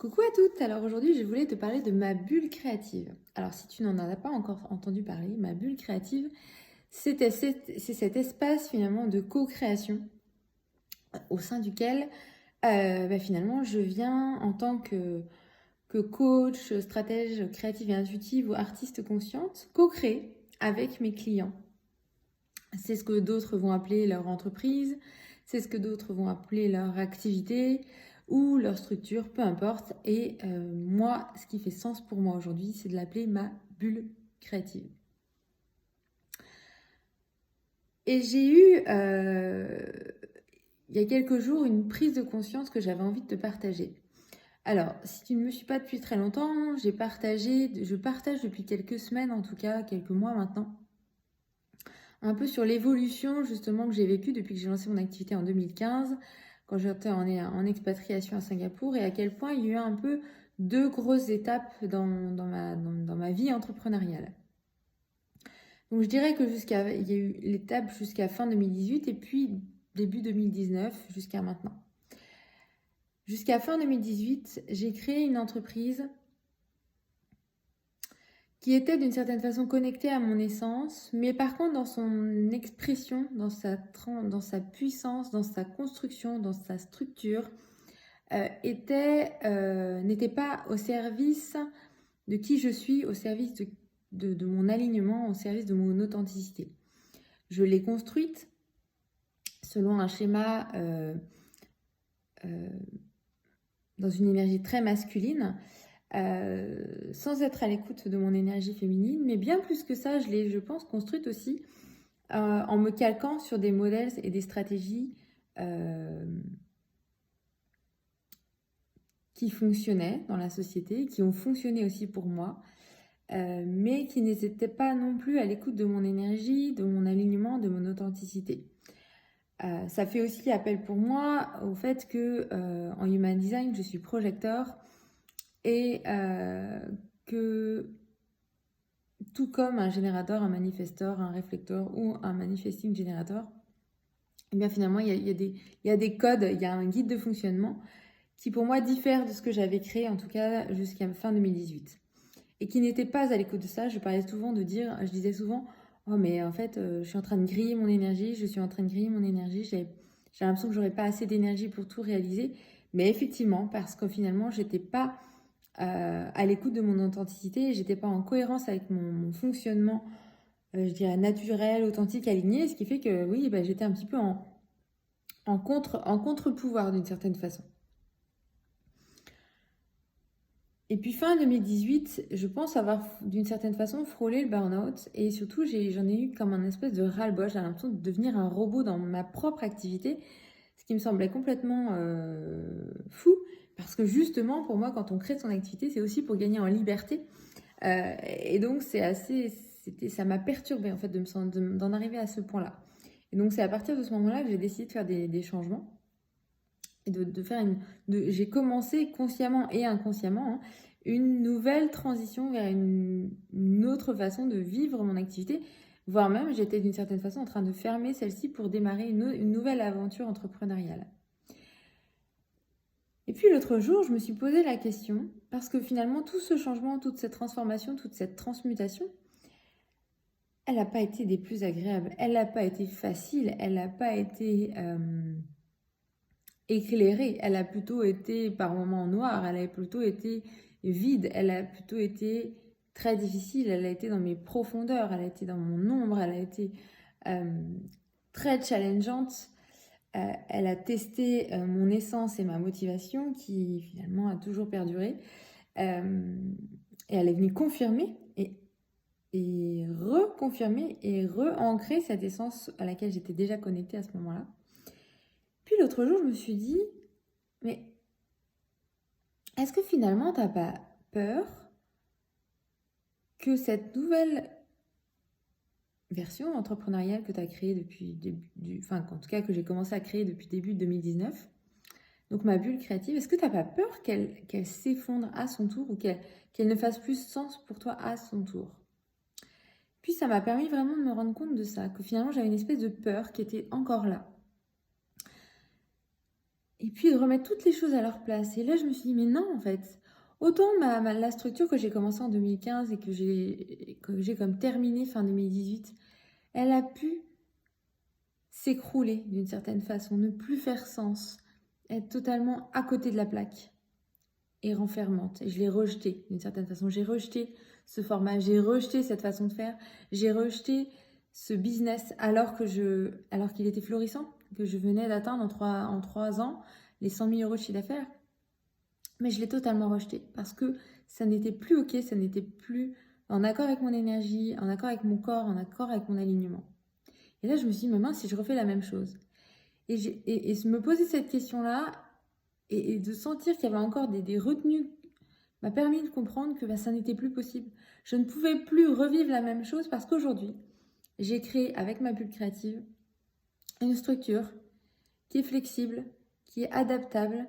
Coucou à toutes, alors aujourd'hui je voulais te parler de ma bulle créative. Alors si tu n'en as pas encore entendu parler, ma bulle créative, c'est cet espace finalement de co-création au sein duquel finalement je viens en tant que coach, stratège créative et intuitive ou artiste consciente, co-créer avec mes clients. C'est ce que d'autres vont appeler leur entreprise, c'est ce que d'autres vont appeler leur activité ou leur structure, peu importe. Et moi, ce qui fait sens pour moi aujourd'hui, c'est de l'appeler ma bulle créative. Et j'ai eu, il y a quelques jours, une prise de conscience que j'avais envie de te partager. Alors, si tu ne me suis pas depuis très longtemps, je partage depuis quelques semaines, en tout cas quelques mois maintenant, un peu sur l'évolution justement que j'ai vécue depuis que j'ai lancé mon activité en 2015, quand j'étais en expatriation à Singapour, et à quel point il y a eu un peu deux grosses étapes dans ma vie entrepreneuriale. Donc je dirais que il y a eu l'étape jusqu'à fin 2018 et puis début 2019 jusqu'à maintenant. Jusqu'à fin 2018, j'ai créé une entreprise qui était d'une certaine façon connectée à mon essence, mais par contre dans son expression, dans sa puissance, dans sa construction, dans sa structure, n'était pas au service de qui je suis, au service de mon alignement, au service de mon authenticité. Je l'ai construite selon un schéma dans une énergie très masculine, sans être à l'écoute de mon énergie féminine, mais bien plus que ça, je l'ai, je pense, construite aussi en me calquant sur des modèles et des stratégies qui fonctionnaient dans la société, qui ont fonctionné aussi pour moi, mais qui n'étaient pas non plus à l'écoute de mon énergie, de mon alignement, de mon authenticité. Ça fait aussi appel pour moi au fait que en Human Design, je suis projecteur et que tout comme un générateur, un manifesteur, un réflecteur ou un manifesting générateur, eh bien finalement il y a des codes, il y a un guide de fonctionnement qui pour moi diffère de ce que j'avais créé en tout cas jusqu'à fin 2018 et qui n'était pas à l'écoute de ça. Je disais souvent oh mais en fait je suis en train de griller mon énergie, j'ai l'impression que j'aurais pas assez d'énergie pour tout réaliser, mais effectivement parce que finalement j'étais pas à l'écoute de mon authenticité, j'étais pas en cohérence avec mon fonctionnement, je dirais naturel, authentique, aligné, ce qui fait que oui, j'étais un petit peu en contre-pouvoir d'une certaine façon. Et puis fin 2018, je pense avoir d'une certaine façon frôlé le burn-out et surtout j'en ai eu comme un espèce de ras-le-bol, j'ai l'impression de devenir un robot dans ma propre activité, ce qui me semblait complètement fou parce que justement pour moi quand on crée son activité c'est aussi pour gagner en liberté. Et donc, ça m'a perturbée en fait d'en arriver à ce point-là. Et donc, c'est à partir de ce moment-là que j'ai décidé de faire des changements et j'ai commencé consciemment et inconsciemment une nouvelle transition vers une autre façon de vivre mon activité, voire même j'étais d'une certaine façon en train de fermer celle-ci pour démarrer une nouvelle aventure entrepreneuriale. Et puis l'autre jour, je me suis posé la question, parce que finalement, tout ce changement, toute cette transformation, toute cette transmutation, elle n'a pas été des plus agréables, elle n'a pas été facile, elle n'a pas été éclairée, elle a plutôt été par moments noire, elle a plutôt été vide, elle a plutôt été très difficile, elle a été dans mes profondeurs, elle a été dans mon ombre, elle a été très challengeante. Elle a testé mon essence et ma motivation qui finalement a toujours perduré. Et elle est venue confirmer et reconfirmer et re-ancrer cette essence à laquelle j'étais déjà connectée à ce moment-là. Puis l'autre jour, je me suis dit, mais est-ce que finalement, t'as pas peur que cette nouvelle version entrepreneuriale que tu as créée en tout cas que j'ai commencé à créer depuis début 2019, donc ma bulle créative, est-ce que tu n'as pas peur qu'elle s'effondre à son tour ou qu'elle ne fasse plus sens pour toi à son tour? Puis ça m'a permis vraiment de me rendre compte de ça, que finalement j'avais une espèce de peur qui était encore là. Et puis de remettre toutes les choses à leur place. Et là, je me suis dit, mais non, en fait. Autant la structure que j'ai commencée en 2015 et que j'ai comme terminée fin 2018, elle a pu s'écrouler d'une certaine façon, ne plus faire sens, être totalement à côté de la plaque et renfermante. Et je l'ai rejetée d'une certaine façon. J'ai rejeté ce format, j'ai rejeté cette façon de faire, j'ai rejeté ce business alors qu'il était florissant, que je venais d'atteindre en 3 ans les 100 000 euros de chiffre d'affaires. Mais je l'ai totalement rejeté parce que ça n'était plus OK, ça n'était plus en accord avec mon énergie, en accord avec mon corps, en accord avec mon alignement. Et là, je me suis dit, mais mince, si je refais la même chose. Et me poser cette question-là et de sentir qu'il y avait encore des retenues m'a permis de comprendre que ça n'était plus possible. Je ne pouvais plus revivre la même chose parce qu'aujourd'hui, j'ai créé avec ma bulle créative une structure qui est flexible, qui est adaptable,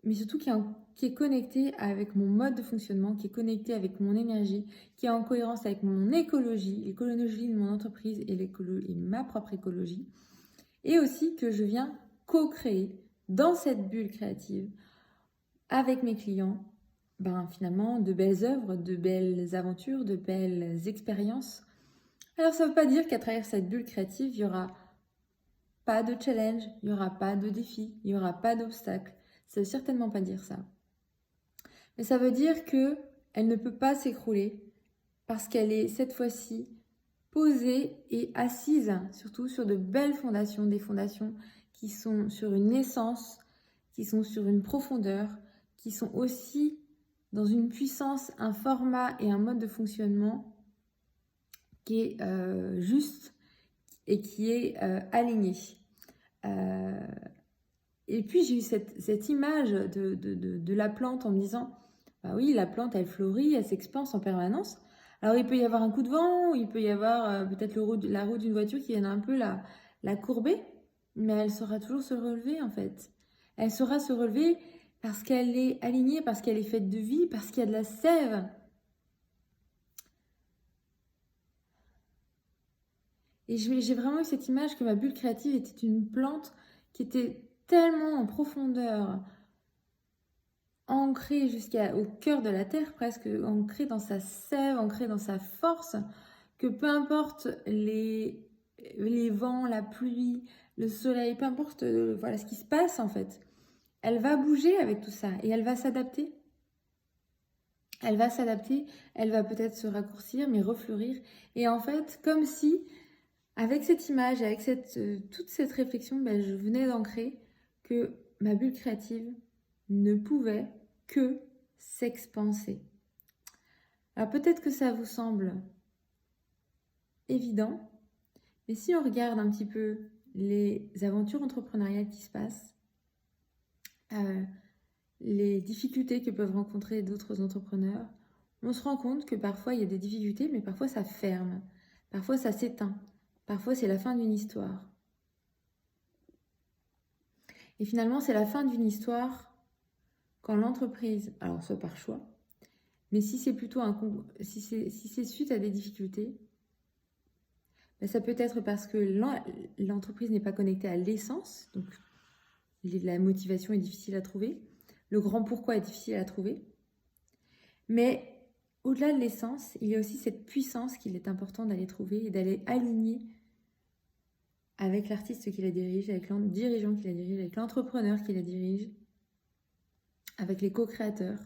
mais surtout qui est connectée avec mon mode de fonctionnement, qui est connectée avec mon énergie, qui est en cohérence avec mon écologie, l'écologie de mon entreprise et ma propre écologie. Et aussi que je viens co-créer dans cette bulle créative avec mes clients, finalement, de belles œuvres, de belles aventures, de belles expériences. Alors ça ne veut pas dire qu'à travers cette bulle créative, il n'y aura pas de challenge, il n'y aura pas de défi, il n'y aura pas d'obstacle. Ça ne veut certainement pas dire ça. Mais ça veut dire qu'elle ne peut pas s'écrouler parce qu'elle est cette fois-ci posée et assise surtout sur de belles fondations, des fondations qui sont sur une essence, qui sont sur une profondeur, qui sont aussi dans une puissance, un format et un mode de fonctionnement qui est juste et qui est aligné. Et puis j'ai eu cette image de la plante en me disant, bah oui, la plante elle fleurit, elle s'expanse en permanence. Alors il peut y avoir un coup de vent, il peut y avoir peut-être la roue d'une voiture qui vienne un peu la courber, mais elle saura toujours se relever en fait. Elle saura se relever parce qu'elle est alignée, parce qu'elle est faite de vie, parce qu'il y a de la sève. Et j'ai vraiment eu cette image que ma bulle créative était une plante qui était tellement en profondeur, ancrée jusqu'au cœur de la terre, presque ancrée dans sa sève, ancrée dans sa force, que peu importe les vents, la pluie, le soleil, peu importe voilà ce qui se passe en fait, elle va bouger avec tout ça et elle va s'adapter. Elle va s'adapter, elle va peut-être se raccourcir, mais refleurir. Et en fait, comme si, avec cette image, avec toute cette réflexion, je venais d'ancrer que ma bulle créative ne pouvait que s'expanser. Alors peut-être que ça vous semble évident, mais si on regarde un petit peu les aventures entrepreneuriales qui se passent, les difficultés que peuvent rencontrer d'autres entrepreneurs, on se rend compte que parfois il y a des difficultés, mais parfois ça ferme, parfois ça s'éteint, parfois c'est la fin d'une histoire. Et finalement, c'est la fin d'une histoire quand l'entreprise, alors soit par choix, mais si c'est plutôt si c'est suite à des difficultés, ça peut être parce que l'entreprise n'est pas connectée à l'essence, donc la motivation est difficile à trouver, le grand pourquoi est difficile à trouver, mais au-delà de l'essence, il y a aussi cette puissance qu'il est important d'aller trouver et d'aller aligner avec l'artiste qui la dirige, avec le dirigeant qui la dirige, avec l'entrepreneur qui la dirige, avec les co-créateurs,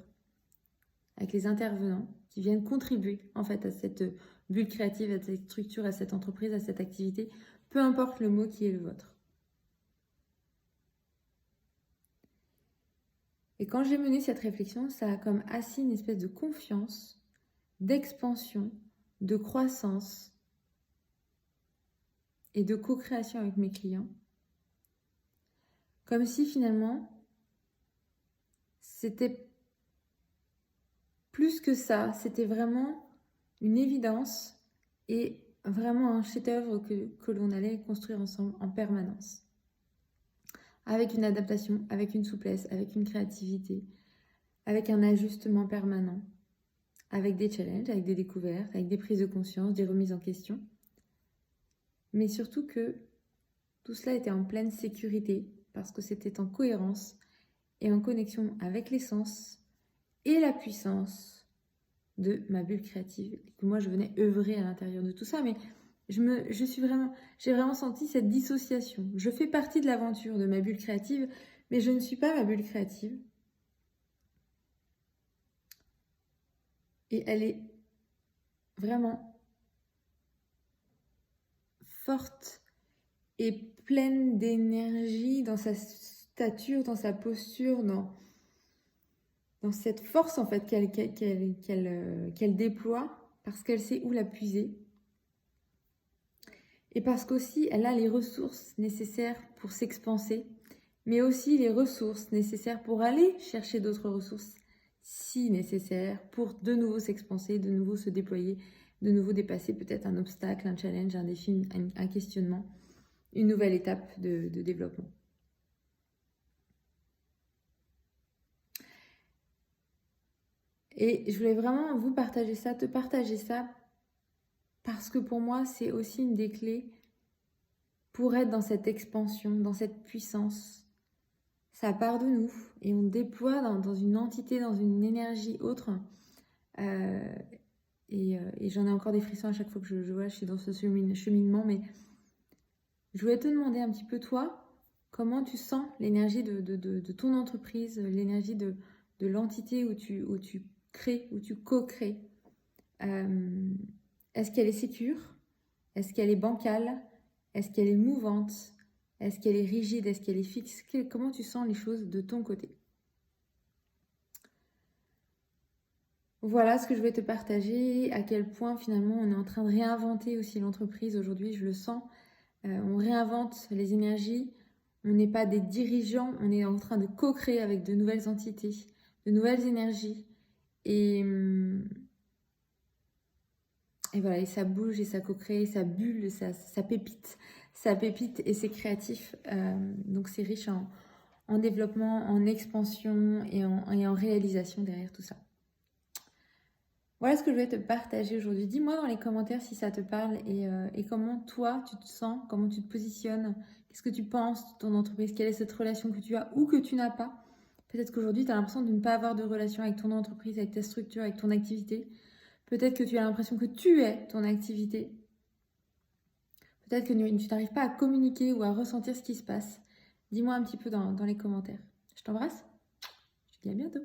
avec les intervenants qui viennent contribuer en fait à cette bulle créative, à cette structure, à cette entreprise, à cette activité, peu importe le mot qui est le vôtre. Et quand j'ai mené cette réflexion, ça a comme assis une espèce de confiance, d'expansion, de croissance et de co-création avec mes clients. Comme si finalement, c'était plus que ça, c'était vraiment une évidence et vraiment un chef-d'œuvre que l'on allait construire ensemble en permanence. Avec une adaptation, avec une souplesse, avec une créativité, avec un ajustement permanent, avec des challenges, avec des découvertes, avec des prises de conscience, des remises en question. Mais surtout que tout cela était en pleine sécurité parce que c'était en cohérence et en connexion avec l'essence et la puissance de ma bulle créative. Que moi, je venais œuvrer à l'intérieur de tout ça, mais j'ai vraiment senti cette dissociation. Je fais partie de l'aventure de ma bulle créative, mais je ne suis pas ma bulle créative. Et elle est vraiment forte et pleine d'énergie dans sa stature, dans sa posture, dans cette force en fait qu'elle déploie, parce qu'elle sait où la puiser. Et parce qu'aussi, elle a les ressources nécessaires pour s'expanser, mais aussi les ressources nécessaires pour aller chercher d'autres ressources, si nécessaire, pour de nouveau s'expanser, de nouveau se déployer, de nouveau dépasser peut-être un obstacle, un challenge, un défi, un questionnement, une nouvelle étape de développement. Et je voulais vraiment vous partager ça, te partager ça, parce que pour moi, c'est aussi une des clés pour être dans cette expansion, dans cette puissance. Ça part de nous et on déploie dans une entité, dans une énergie autre. Et j'en ai encore des frissons à chaque fois que je suis dans ce cheminement. Mais je voulais te demander un petit peu, toi, comment tu sens l'énergie de ton entreprise, l'énergie de l'entité où tu crées, où tu co-crées. Est-ce qu'elle est sécure? Est-ce qu'elle est bancale? Est-ce qu'elle est mouvante? Est-ce qu'elle est rigide? Est-ce qu'elle est fixe? Comment tu sens les choses de ton côté? Voilà ce que je voulais te partager, à quel point finalement on est en train de réinventer aussi l'entreprise aujourd'hui, je le sens. On réinvente les énergies, on n'est pas des dirigeants, on est en train de co-créer avec de nouvelles entités, de nouvelles énergies. Et voilà, et ça bouge et ça co-crée, ça bulle, ça pépite et c'est créatif. Donc c'est riche en développement, en expansion et en réalisation derrière tout ça. Voilà ce que je voulais te partager aujourd'hui. Dis-moi dans les commentaires si ça te parle et comment toi tu te sens, comment tu te positionnes, qu'est-ce que tu penses de ton entreprise, quelle est cette relation que tu as ou que tu n'as pas. Peut-être qu'aujourd'hui tu as l'impression de ne pas avoir de relation avec ton entreprise, avec ta structure, avec ton activité. Peut-être que tu as l'impression que tu es ton activité. Peut-être que tu n'arrives pas à communiquer ou à ressentir ce qui se passe. Dis-moi un petit peu dans les commentaires. Je t'embrasse. Je te dis à bientôt.